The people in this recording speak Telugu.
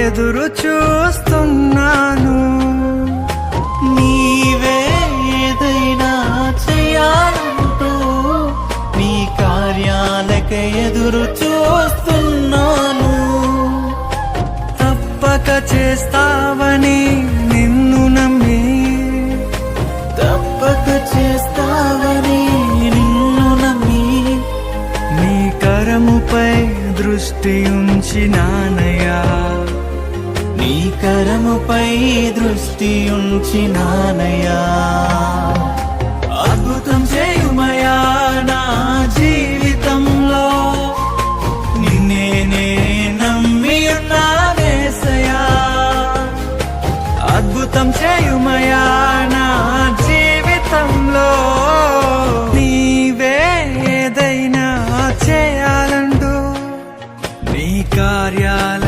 ఎదురు చూస్తున్నాను. నీవే ఏదైనా చేయాలంటూ నీ కార్యాలకే ఎదురు చూస్తున్నాను. తప్పక చేస్తావని నిన్ను నమ్మి, తప్పక చేస్తావని నిన్ను నమ్మి నీ కరముపై దృష్టి ఉంచినానయ్యా. నీ కరముపై దృష్టి ఉంచినానయ్యా. అద్భుతం చేయుమయా నా జీవితంలో, నిన్నే నే నమ్మి ఉన్నానేసయ్యా. అద్భుతం చేయుమయా నా జీవితంలో. నీవే ఏదైనా చేయాలంటూ నీ కార్యాల